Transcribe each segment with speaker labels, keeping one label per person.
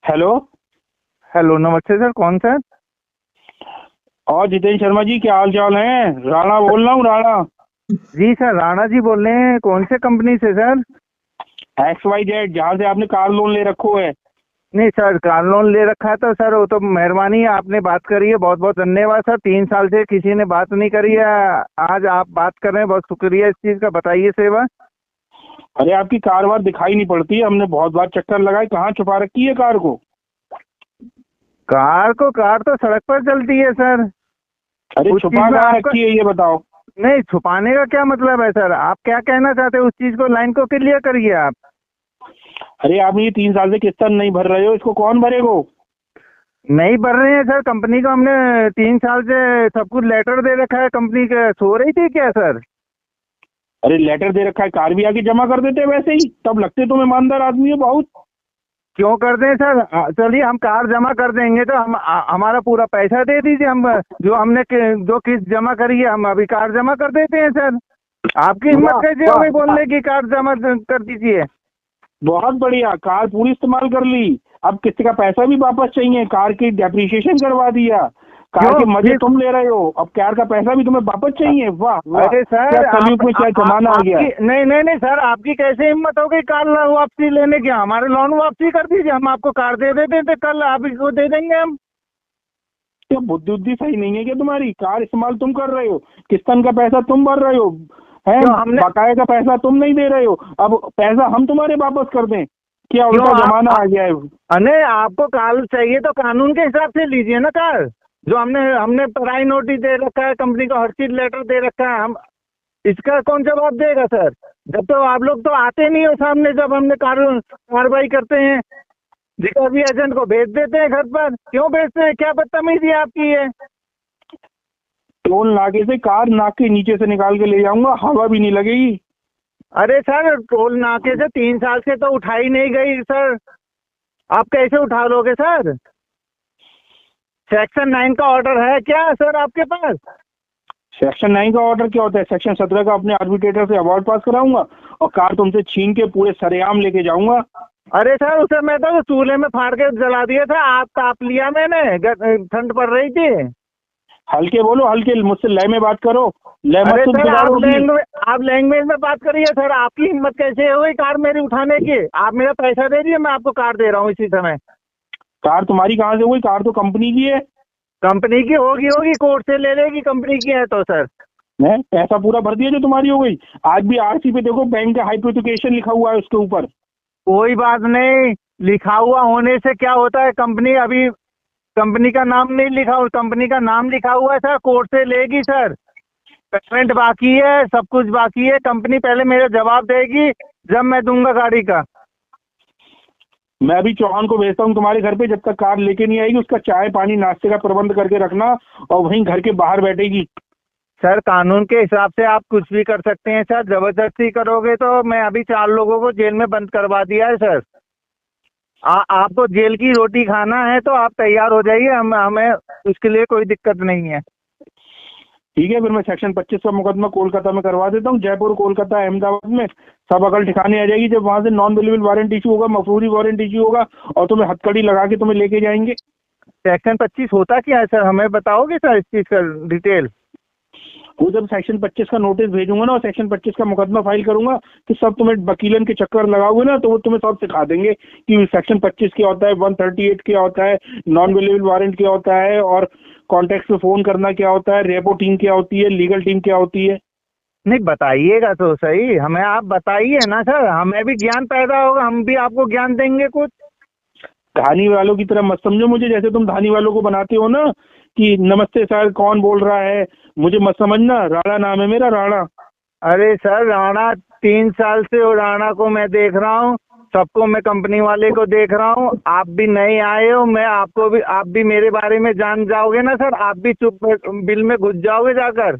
Speaker 1: Hello.
Speaker 2: Hello, नमस्ते sir. कौन sir?
Speaker 1: और जितेंद्र शर्मा जी, क्या हाल चाल है? राणा बोल रहा हूँ, राणा।
Speaker 2: जी सर, राणा जी बोल रहे हैं। कौन से कंपनी से सर?
Speaker 1: XYZ, जहाँ से आपने कार लोन ले रखो है।
Speaker 2: नहीं सर, कार लोन ले रखा है तो सर वो तो मेहरबानी है, आपने बात करी है, बहुत बहुत धन्यवाद सर। 3 साल से किसी ने बात नहीं करी है, आज आप बात कर रहे हैं, बहुत शुक्रिया इस चीज़ का। बताइए सेवा।
Speaker 1: अरे आपकी कार वार दिखाई नहीं पड़ती है, हमने बहुत बार चक्कर लगाए, कहाँ छुपा रखी है कार को?
Speaker 2: कार तो सड़क पर चलती है सर।
Speaker 1: अरे
Speaker 2: उस चीज़
Speaker 1: छुपा
Speaker 2: में
Speaker 1: कहाँ
Speaker 2: आपका
Speaker 1: रखी है ये बताओ।
Speaker 2: नहीं, छुपाने का क्या मतलब है सर? आप क्या कहना चाहते हैं? उस चीज़ को, लाइन को क्लियर करिए आप।
Speaker 1: अरे आप ये 3 साल से किस्त नहीं भर रहे हो, इसको कौन भरेगो?
Speaker 2: नहीं भर रहे हैं सर, कंपनी को हमने 3 साल से सब कुछ लेटर दे रखा है। कंपनी के सो रही थी क्या सर?
Speaker 1: अरे लेटर दे रखा है, कार भी आके जमा कर देते वैसे ही, तब लगते तुम ईमानदार आदमी हो बहुत।
Speaker 2: क्यों कर दें सर? चलिए, हम कार जमा कर देंगे तो हमारा पूरा पैसा दे दीजिए। हम जो हमने जो किस्त जमा करी है, हम अभी कार जमा कर देते हैं सर। आपकी हिम्मत
Speaker 1: वाह
Speaker 2: कैसे हो
Speaker 1: वाह
Speaker 2: गई
Speaker 1: वाह,
Speaker 2: बोलने की कार जमा कर दीजिए?
Speaker 1: बहुत बढ़िया, कार पूरी इस्तेमाल कर ली। अब किस्त का पैसा भी वापस चाहिए, कार की डेप्रिसिएशन करवा दिया। कार
Speaker 2: क्यों
Speaker 1: के मजे
Speaker 2: फिर?
Speaker 1: तुम ले रहे हो, अब कार का पैसा भी तुम्हें वापस चाहिए। वाह वाह,
Speaker 2: अरे
Speaker 1: क्या
Speaker 2: सर,
Speaker 1: कलयुग में क्या जमाना आ गया
Speaker 2: आपकी
Speaker 1: है।
Speaker 2: नहीं नहीं नहीं सर, आपकी कैसे हिम्मत हो गई कार वापसी लेने की? हमारे लोन वापसी कर दीजिए, हम आपको कार दे देते थे, कल आप इसको दे देंगे हम।
Speaker 1: क्या बुद्धि उद्धि सही नहीं है क्या तुम्हारी? कार इस्तेमाल तुम कर रहे हो, किस्तन का पैसा तुम भर रहे हो, है
Speaker 2: क्यों हमने
Speaker 1: बकाया का पैसा तुम नहीं दे रहे हो, अब पैसा हम तुम्हारे वापस कर दें? क्या
Speaker 2: क्यों
Speaker 1: उल्टा जमाना आ गया है।
Speaker 2: अरे आपको कार चाहिए तो कानून के हिसाब से लीजिए ना कार। जो हमने हमने प्राई नोटिस दे रखा है, कंपनी को हर चीज लेटर दे रखा है। हम इसका कौन जवाब देगा सर? जब तो आप लोग तो आते नहीं हो सामने, जब हमने कार्रवाई करते हैं, रिकवरी एजेंट को भेज देते हैं घर पर। क्यों भेजते हैं? क्या बदतमीजी है आपकी ये?
Speaker 1: टोल नाके से कार नाक के नीचे से निकाल के ले जाऊंगा, हवा भी नहीं लगेगी।
Speaker 2: अरे सर, टोल नाके से 3 साल से तो उठाई नहीं गई सर। आप कैसे उठा लोगे सर? सेक्शन 9 का ऑर्डर है क्या सर आपके पास?
Speaker 1: सेक्शन 9 का ऑर्डर क्या होता है? सेक्शन 17 का अपने आर्बिट्रेटर से अवार्ड पास कराऊंगा और कार तुमसे छीन के पूरे सरेआम लेके जाऊंगा।
Speaker 2: अरे सर, उसे मैं तो चूल्हे में फाड़ के जला दिया था, आग ताप लिया मैंने, ठंड पड़ रही थी।
Speaker 1: हल्के बोलो, हल्के, मुझसे लय में बात करो। लय मत
Speaker 2: अरे
Speaker 1: तुम
Speaker 2: सर,
Speaker 1: सुधारो अपनी।
Speaker 2: आप लैंग्वेज में बात करिए सर। आपकी हिम्मत कैसे हो गई कार मेरी उठाने की? आप मेरा पैसा दे दिए, मैं आपको कार दे रहा हूँ इसी समय।
Speaker 1: कार तुम्हारी कहाँ से हुई? कार तो कंपनी की है।
Speaker 2: कंपनी की होगी होगी, कोर्ट से ले लेगी, कंपनी की है तो सर।
Speaker 1: है पैसा पूरा भर दिया जो तुम्हारी हो गई। आज भी आरसी पे देखो, बैंक का हाइपोथिकेशन लिखा हुआ है उसके ऊपर।
Speaker 2: कोई बात नहीं, लिखा हुआ होने से क्या होता है? कंपनी अभी कंपनी का नाम नहीं लिखा, और कंपनी का नाम लिखा हुआ है सर, कोर्ट से लेगी सर। पेमेंट बाकी है, सब कुछ बाकी है। कंपनी पहले मेरा जवाब देगी, जब मैं दूंगा गाड़ी का।
Speaker 1: मैं अभी चौहान को भेजता हूँ तुम्हारे घर पे, जब तक कार लेके नहीं आएगी उसका चाय पानी नाश्ते का प्रबंध करके रखना, और वहीं घर के बाहर बैठेगी।
Speaker 2: सर, कानून के हिसाब से आप कुछ भी कर सकते हैं सर। जबरदस्ती करोगे तो मैं अभी 4 लोगों को जेल में बंद करवा दिया है सर। आपको जेल की रोटी खाना है तो आप तैयार हो जाइए, हमें उसके लिए कोई दिक्कत नहीं है।
Speaker 1: ठीक है, फिर मैं सेक्शन 25 का मुकदमा कोलकाता में करवा देता हूँ। जयपुर, कोलकाता, अहमदाबाद में सब अकल ठिकाने आ जाएगी, जब वहां से नॉन वेलेबल वारंट इशू होगा, मफरूरी वारंट इशू होगा, और तुम्हें हथकड़ी लगा के तुम्हें लेके जाएंगे।
Speaker 2: सेक्शन 25 होता क्या है सर? हमें बताओगे सर इस चीज़ का डिटेल?
Speaker 1: वो जब सेक्शन 25 का नोटिस भेजूंगा ना और सेक्शन 25 का मुकदमा फाइल करूंगा, तो सब तुम्हें वकीलन के चक्कर लगाओगे ना, तो वो तुम्हें सब सिखा देंगे कि सेक्शन 25 क्या होता है, 138 क्या होता है, नॉन वेलेबल वारंट क्या होता है, और कॉन्टेक्ट पे फोन करना क्या होता है, रेपो टीम क्या होती है, लीगल टीम क्या होती है।
Speaker 2: नहीं, बताइएगा तो सही हमें। आप बताइए ना सर, हमें भी ज्ञान पैदा होगा, हम भी आपको ज्ञान देंगे कुछ।
Speaker 1: धानी वालों की तरह मत समझो मुझे, जैसे तुम धानी वालों को बनाते हो ना कि नमस्ते सर कौन बोल रहा है, मुझे मत समझना। राणा नाम है मेरा, राणा।
Speaker 2: अरे सर, राणा 3 साल से वो राणा को मैं देख रहा हूँ, सबको मैं कंपनी वाले को देख रहा हूँ। आप भी नए आए हो, मैं आपको भी, आप भी मेरे बारे में जान जाओगे ना सर, आप भी चुप बिल में घुस जाओगे जाकर।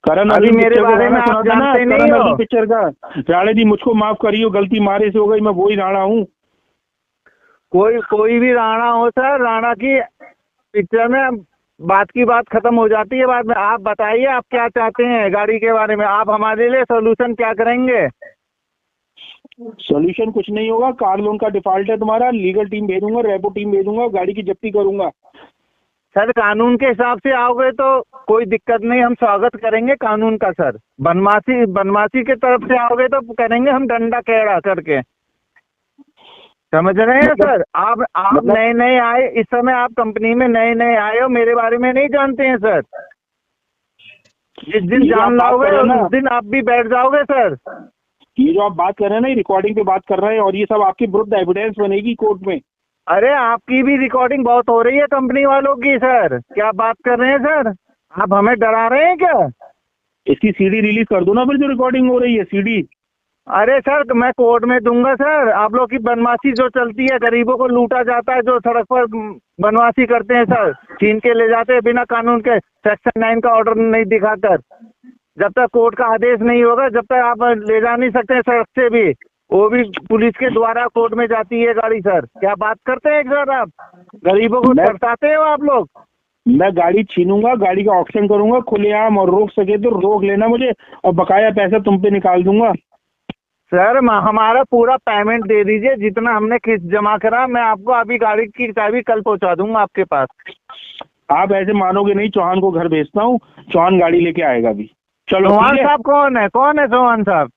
Speaker 1: करण
Speaker 2: अभी
Speaker 1: अर्जुन
Speaker 2: मेरे
Speaker 1: पिक्चर का
Speaker 2: बारे
Speaker 1: गाना
Speaker 2: में आप
Speaker 1: सुना था ना,
Speaker 2: जानते नहीं
Speaker 1: करण अर्जुन
Speaker 2: हो।
Speaker 1: पिक्चर का, राणे जी मुझको माफ करियो, गलती मारे से हो गई, मैं वही राणा हूँ।
Speaker 2: कोई कोई भी राणा हो सर, राणा की पिक्चर में बात की बात खत्म हो जाती है बाद में। आप बताइए, आप क्या चाहते हैं गाड़ी के बारे में? आप हमारे लिए सोल्यूशन क्या करेंगे?
Speaker 1: सोल्यूशन कुछ नहीं होगा, कार लोन का डिफॉल्ट है तुम्हारा, लीगल टीम भेजूंगा, रेपो टीम भेजूंगा, गाड़ी की जब्ती करूंगा।
Speaker 2: सर कानून के हिसाब से आओगे तो कोई दिक्कत नहीं, हम स्वागत करेंगे कानून का सर। बनवासी के तरफ से आओगे तो करेंगे हम डंडा टेढ़ा करके, समझ रहे हैं सर। आप नए नए आए, इस समय आप कंपनी में नए नए आए हो, मेरे बारे में नहीं जानते हैं सर। जिस दिन जान लाओगे उस दिन आप भी बैठ जाओगे सर।
Speaker 1: ये जो आप बात कर रहे हैं ना, ये रिकॉर्डिंग पे बात कर रहे हैं और ये सब आपकी विरुद्ध एविडेंस बनेगी कोर्ट में।
Speaker 2: अरे आपकी भी रिकॉर्डिंग बहुत हो रही है कंपनी वालों की सर, क्या बात कर रहे हैं सर, आप हमें डरा रहे हैं क्या?
Speaker 1: इसकी सीडी रिलीज कर दो ना फिर, जो रिकॉर्डिंग हो रही है सीडी।
Speaker 2: अरे सर मैं कोर्ट में दूंगा सर। आप लोग की बनवासी जो चलती है, गरीबों को लूटा जाता है, जो सड़क पर बनवासी करते हैं सर, छीन के ले जाते हैं बिना कानून के, सेक्शन 9 का ऑर्डर नहीं दिखाकर। जब तक कोर्ट का आदेश नहीं होगा जब तक आप ले जा नहीं सकते सड़क से भी, वो भी पुलिस के द्वारा कोर्ट में जाती है गाड़ी सर। क्या बात करते हैं सर, आप गरीबों को तरसाते हो आप लोग।
Speaker 1: मैं गाड़ी छीनूंगा, गाड़ी का ऑक्शन करूंगा खुलेआम, और रोक सके तो रोक लेना मुझे, और बकाया पैसा तुम पे निकाल दूंगा।
Speaker 2: सर हमारा पूरा पेमेंट दे दीजिए, जितना हमने किस्त जमा करा, मैं आपको अभी गाड़ी की चाबी कल पहुंचा दूंगा आपके पास।
Speaker 1: आप ऐसे मानोगे नहीं, चौहान को घर भेजता हूँ, चौहान गाड़ी लेके आएगा अभी। चलो।
Speaker 2: चौहान साहब कौन है चौहान साहब?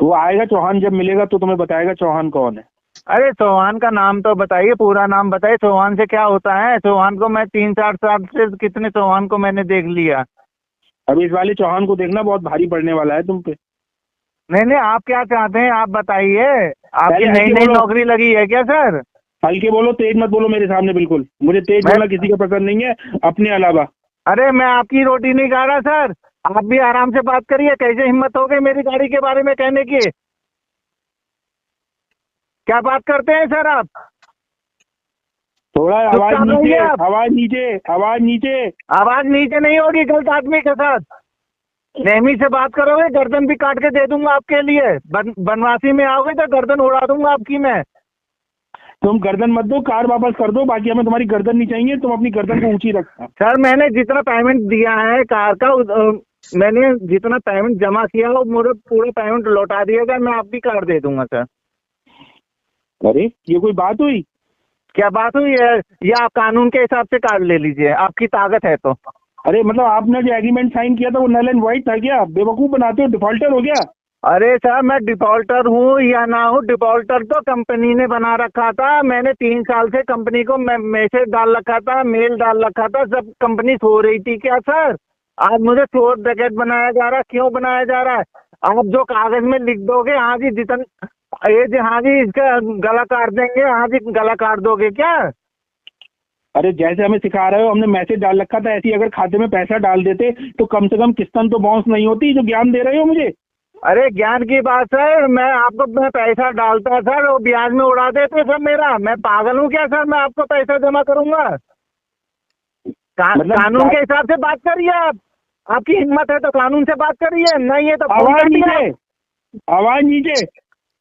Speaker 1: वो आएगा, चौहान जब मिलेगा तो तुम्हें बताएगा चौहान कौन है।
Speaker 2: अरे चौहान का नाम तो बताइए, पूरा नाम बताइए, चौहान से क्या होता है? चौहान को मैं 3-4 साल से कितने चौहान को मैंने देख लिया।
Speaker 1: अब इस वाले चौहान को देखना, बहुत भारी पड़ने वाला है तुम पे।
Speaker 2: नहीं, आप क्या चाहते हैं आप बताइए। आपकी नई नई नौकरी लगी है क्या सर?
Speaker 1: हल्के बोलो, तेज मत बोलो मेरे सामने बिल्कुल। मुझे तेज बोलना किसी का पसंद नहीं है अपने अलावा।
Speaker 2: अरे मैं आपकी रोटी नहीं खा रहा सर, आप भी आराम से बात करिए। कैसे हिम्मत हो गई मेरी गाड़ी के बारे में कहने की? क्या बात करते हैं सर आप?
Speaker 1: थोड़ा आवाज नीचे, आवाज नीचे, आवाज नीचे।
Speaker 2: आवाज नीचे नहीं होगी गलत आदमी के साथ। नेहमी से बात करोगे गर्दन भी काट के दे दूंगा आपके लिए। बनवासी में आओगे तो गर्दन उड़ा दूंगा आपकी मैं।
Speaker 1: तुम गर्दन मत दो, कार वापस कर दो, बाकी हमें तुम्हारी गर्दन नहीं चाहिए। तुम अपनी गर्दन को ऊंची रखना।
Speaker 2: सर मैंने जितना पेमेंट दिया है कार का, मैंने जितना पेमेंट जमा किया वो मुझे पूरा पेमेंट लौटा दिएगा, मैं आपकी कार दे दूंगा सर।
Speaker 1: अरे ये कोई बात हुई?
Speaker 2: क्या बात हुई है? या आप कानून के हिसाब से कार ले लीजिए, आपकी ताकत है तो।
Speaker 1: अरे मतलब आपने जो एग्रीमेंट साइन किया था वो नल एंड वाइट था क्या? बेवकूफ बनाते हो, डिफॉल्टर हो गया।
Speaker 2: अरे सर मैं डिफॉल्टर हूँ या ना हूँ, डिफॉल्टर तो कंपनी ने बना रखा था। मैंने 3 साल से कंपनी को मैसेज डाल रखा था, मेल डाल रखा था, सब कंपनी सो रही थी क्या सर? आज मुझे चोर डकैत बनाया जा रहा है। क्यों बनाया जा रहा है? आप जो कागज में लिख दोगे, हाँ जी हाँ जी इसका गला काट देंगे, हाँ जी गला काट दोगे क्या?
Speaker 1: अरे जैसे हमें सिखा रहे हो, हमने मैसेज डाल रखा था, ऐसे ही अगर खाते में पैसा डाल देते तो कम से कम किस्तन तो बाउंस नहीं होती, जो ज्ञान दे रहे हो मुझे।
Speaker 2: अरे ज्ञान की बात सर, मैं पैसा डालता सर, वो ब्याज में उड़ा देते सर मेरा। मैं पागल हूँ क्या सर? मैं आपको पैसा जमा करूंगा? कानून के हिसाब से बात करिए आप। आपकी हिम्मत है तो कानून से बात करिए, नहीं है तो
Speaker 1: आवाज नीचे, आवाज नीचे।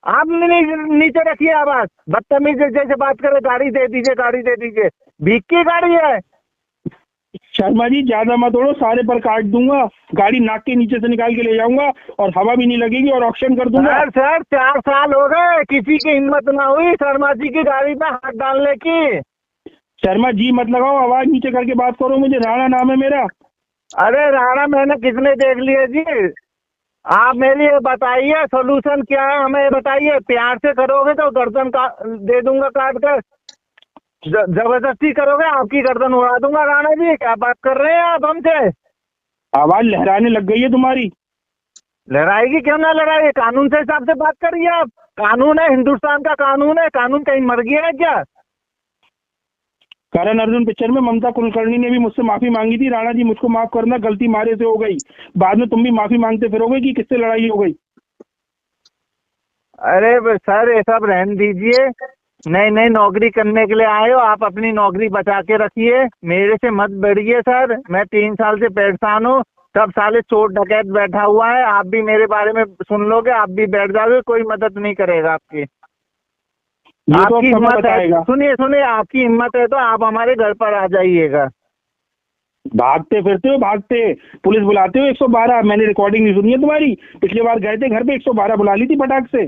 Speaker 2: आप नीचे रखिए आवाज। बदतमीज जैसे बात करे, गाड़ी दे दीजिए, गाड़ी दे दीजिए। भीख की गाड़ी है।
Speaker 1: शर्मा जी ज्यादा मत ओढ़ो, सारे पर काट दूंगा, गाड़ी नाक के नीचे से निकाल के ले जाऊंगा और हवा भी नहीं लगेगी और ऑक्शन कर दूंगा।
Speaker 2: सर 4 साल हो गए, किसी की हिम्मत ना हुई शर्मा जी की गाड़ी में हाथ डालने की।
Speaker 1: शर्मा जी मत लगाओ, आवाज नीचे करके बात करो। मुझे राणा नाम है मेरा।
Speaker 2: अरे राणा मैंने किसने देख लिया जी? आप मेरी बताइए सोल्यूशन क्या है, हमें बताइए। प्यार से करोगे तो गर्दन का दे दूंगा काट कर, जबरदस्ती करोगे आपकी गर्दन उड़ा दूंगा। राणा जी क्या बात कर रहे हैं आप हमसे?
Speaker 1: आवाज लहराने लग गई है तुम्हारी।
Speaker 2: लहराएगी क्यों ना लहराएगी? कानून से हिसाब से बात करिए आप। कानून है, हिंदुस्तान का कानून है। कानून कहीं मर गया है क्या?
Speaker 1: करण अर्जुन पिक्चर में ममता कुलकर्णी ने भी मुझसे माफी मांगी थी, राणा जी मुझको माफ करना, गलती मारे से हो गई। बाद में तुम भी माफी मांगते फिरोगे कि किससे लड़ाई हो गई।
Speaker 2: अरे सर ये सब रहने दीजिए, नई नौकरी करने के लिए आए हो, आप अपनी नौकरी बचा के रखिए, मेरे से मत बढ़िए सर। मैं 3 साल से परेशान हूँ, सब साले चोर डकैत बैठा हुआ है। आप भी मेरे बारे में सुन लोगे, आप भी बैठ जाओगे, कोई मदद नहीं करेगा आपकी। आपकी हिम्मत है, सुनिए आपकी हिम्मत है तो आप हमारे घर पर आ जाइएगा।
Speaker 1: भागते फिरते हो, भागते पुलिस बुलाते हो 112। मैंने रिकॉर्डिंग नहीं सुनी है तुम्हारी, पिछली बार गए थे घर पे 112 बुला ली थी फटाक से।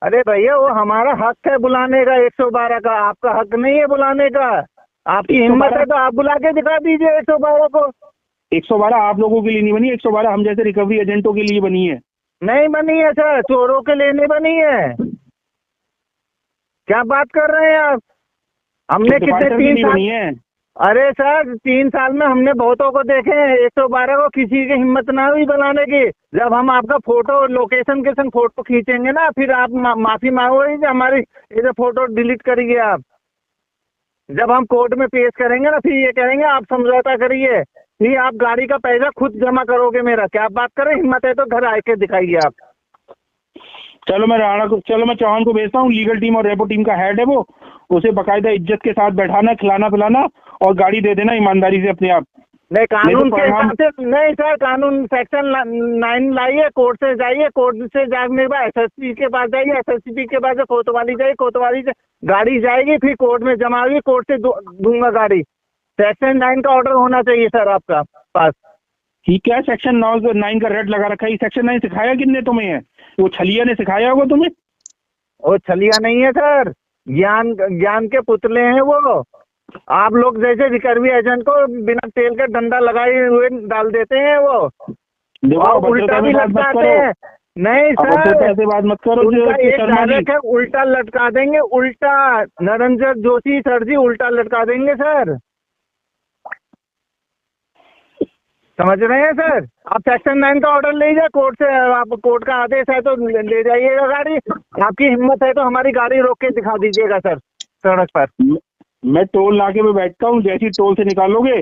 Speaker 2: अरे भैया वो हमारा हक है बुलाने का 112 का, आपका हक नहीं है बुलाने का। आपकी हिम्मत है तो आप बुला के दिखा दीजिए 112 को।
Speaker 1: 112 आप लोगों के लिए नहीं बनी, 112 हम जैसे रिकवरी एजेंटों के लिए बनी है।
Speaker 2: नहीं बनी है सर, चोरों के लिए नहीं बनी है। क्या बात कर रहे हैं आप? हमने कितने
Speaker 1: डिफाल्टर के
Speaker 2: 3
Speaker 1: लिए
Speaker 2: साल,
Speaker 1: बनी है।
Speaker 2: अरे सर 3 साल में हमने बहुतों को देखे हैं, 112 को किसी की हिम्मत ना हुई बनाने की। जब हम आपका फोटो लोकेशन के संग फोटो खींचेंगे ना, फिर आप माफी मांगोगे कि हमारी ये फोटो डिलीट करिए आप। जब हम कोर्ट में पेश करेंगे ना, फिर ये कहेंगे आप समझौता करिए, फिर आप गाड़ी का पैसा खुद जमा करोगे मेरा। क्या बात करें, हिम्मत है तो घर आके दिखाइए आप।
Speaker 1: चलो मैं चौहान को भेजता हूँ, लीगल टीम और रेपो टीम का हेड है वो, उसे बकायदा इज्जत के साथ बैठाना, खिलाना पिलाना और गाड़ी दे देना ईमानदारी से अपने आप।
Speaker 2: नहीं कानून के
Speaker 1: हम
Speaker 2: हिसाब से नहीं सर, कानून सेक्शन 9 लाइए, कोर्ट से जाइए, कोर्ट से जाने के बाद एसएसपी के पास जाइए, एसएसपी के पास कोतवाली जाइए, कोतवाली से गाड़ी जाएगी, फिर कोर्ट में जमा होगी, कोर्ट से दूंगा गाड़ी। सेक्शन 9 का ऑर्डर होना चाहिए सर आपका पास।
Speaker 1: ठीक है, सेक्शन 9 का रेड लगा रखा है। सेक्शन 9 सिखाया किसने तुम्हें है? वो छलिया ने सिखाया होगा तुम्हें।
Speaker 2: वो छलिया नहीं है सर, ज्ञान के पुतले हैं वो। आप लोग जैसे रिकवरी एजेंट को बिना तेल के डंडा लगाए हुए डाल देते हैं वो, और उल्टा भी लटकाते हैं। नहीं सर,
Speaker 1: ऐसे बात मत करो।
Speaker 2: उनका एक डायरेक्ट है, उल्टा लटका देंगे, उल्टा। नरेंद्र जोशी सर जी उल्टा लटका देंगे सर, समझ रहे हैं सर? आप सेक्शन 9 का ऑर्डर ले जाए कोर्ट से, आप कोर्ट का आदेश है तो ले जाइएगा गाड़ी। आपकी हिम्मत है तो हमारी गाड़ी रोक के दिखा दीजिएगा सर सड़क पर।
Speaker 1: मैं टोल नाके पे बैठता हूँ, जैसी टोल से निकालोगे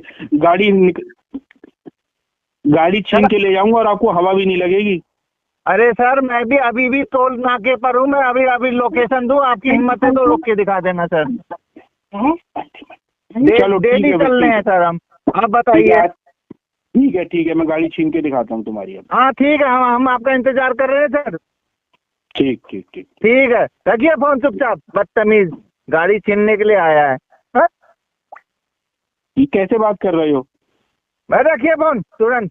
Speaker 1: गाड़ी छीन के ले जाऊंगा और आपको हवा भी नहीं लगेगी।
Speaker 2: अरे सर मैं भी अभी भी टोल नाके पर हूँ, मैं अभी लोकेशन दूँ, आपकी हिम्मत है तो रोक के दिखा देना सर।
Speaker 1: चलो
Speaker 2: डेली चल रहे हैं सर हम, आप बताइए।
Speaker 1: ठीक है, मैं गाड़ी छीन के दिखाता हूँ तुम्हारी अब।
Speaker 2: हाँ ठीक है, हम आपका इंतजार कर रहे हैं सर। ठीक है, रखिए फोन चुपचाप, बदतमीज, गाड़ी छीनने के लिए आया है। हाँ?
Speaker 1: कैसे बात कर रहे हो?
Speaker 2: मैं रखिए फोन तुरंत।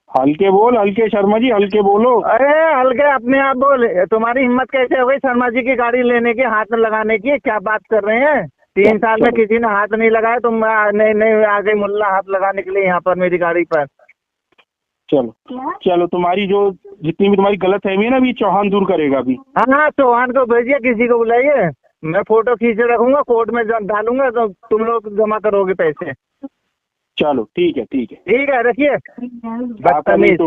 Speaker 1: हल्के बोल, हल्के शर्मा जी, हल्के बोलो।
Speaker 2: अरे हल्के अपने आप बोल, तुम्हारी हिम्मत कैसे हो गई शर्मा जी की गाड़ी लेने की, हाथ में लगाने की? क्या बात कर रहे हैं? 3 साल में किसी ने हाथ नहीं लगाया, तुम नहीं आ गई मुल्ला हाथ लगाने के लिए यहाँ पर मेरी गाड़ी पर।
Speaker 1: चलो तुम्हारी जो जितनी भी तुम्हारी गलतफहमी है ना, अभी चौहान दूर करेगा अभी।
Speaker 2: हाँ चौहान को भेजिए, किसी को बुलाइए, मैं फोटो खींचे रखूंगा, कोर्ट में डालूंगा, तो तुम लोग जमा करोगे पैसे।
Speaker 1: चलो ठीक है।
Speaker 2: ठीक है, रखिए। बदतमीज।